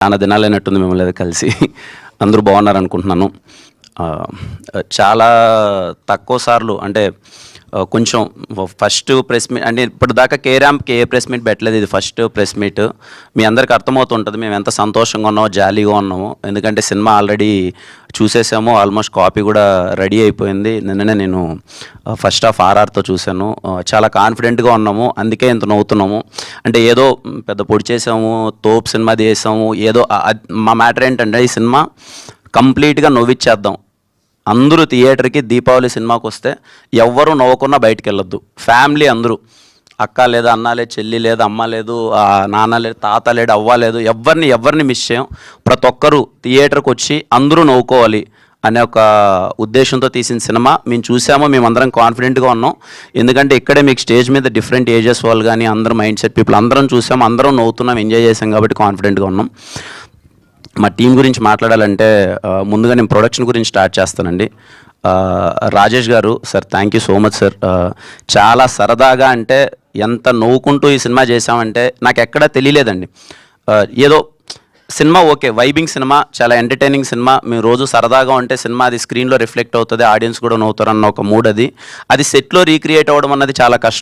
చాలా దినాలైనట్టుంది మిమ్మల్ని కలిసి. అందరూ బాగున్నారనుకుంటున్నాను. చాలా తక్కువ సార్లు అంటే కొంచెం ఫస్ట్ ప్రెస్ మీట్ అంటే ఇప్పటిదాకా ర్యాంప్కి ఏ ప్రెస్ మీట్ పెట్టలేదు. ఇది ఫస్ట్ ప్రెస్ మీట్. మీ అందరికీ అర్థమవుతుంటుంది మేము ఎంత సంతోషంగా ఉన్నామో, జాలీగా ఉన్నామో. ఎందుకంటే సినిమా ఆల్రెడీ చూసేసాము, ఆల్మోస్ట్ కాపీ కూడా రెడీ అయిపోయింది. నిన్ననే నేను ఫస్ట్ హాఫ్ ఆర్ఆర్తో చూశాను. చాలా కాన్ఫిడెంట్గా ఉన్నాము, అందుకే ఇంత నవ్వుతున్నాము. అంటే ఏదో పెద్ద పొడి చేసాము, తోపు సినిమా చేసాము, ఏదో మా మ్యాటర్ ఏంటంటే ఈ సినిమా కంప్లీట్గా నవ్విచ్చేద్దాం. అందరూ థియేటర్కి దీపావళి సినిమాకి వస్తే ఎవ్వరూ నవ్వకుండా బయటికి వెళ్ళొద్దు. ఫ్యామిలీ అందరూ, అక్క లేదు, అన్న లేదు, చెల్లి లేదు, అమ్మ లేదు, నాన్న లేదు, తాత లేడు, అవ్వ లేదు, ఎవరిని మిస్ చేయం. ప్రతి ఒక్కరూ థియేటర్కి వచ్చి అందరూ నవ్వుకోవాలి అనే ఒక ఉద్దేశంతో తీసిన సినిమా. మేము చూసామో, మేమందరం కాన్ఫిడెంట్గా ఉన్నాం. ఎందుకంటే ఇక్కడే మీకు స్టేజ్ మీద డిఫరెంట్ ఏజెస్ వాళ్ళు కానీ అందరూ మైండ్ సెట్ పీపుల్ అందరం చూసాం, అందరం నవ్వుతున్నాం, ఎంజాయ్ చేసాం కాబట్టి కాన్ఫిడెంట్గా ఉన్నాం. మా టీం గురించి మాట్లాడాలంటే ముందుగా నేను ప్రొడక్షన్ గురించి స్టార్ట్ చేస్తానండి. రాజేష్ గారు sir, thank you so much sir. చాలా సరదాగా అంటే ఎంత నవ్వుకుంటూ ఈ సినిమా చేసామంటే నాకు ఎక్కడా తెలియలేదండి. ఏదో సినిమా ఓకే, వైబింగ్ సినిమా, చాలా ఎంటర్టైనింగ్ సినిమా. మేము రోజు సరదాగా ఉంటే సినిమా అది స్క్రీన్లో రిఫ్లెక్ట్ అవుతుంది, ఆడియన్స్ కూడా నవ్వుతారు అన్న ఒక మూడ్. అది సెట్లో రీక్రియేట్ అవ్వడం అన్నది చాలా కష్టం.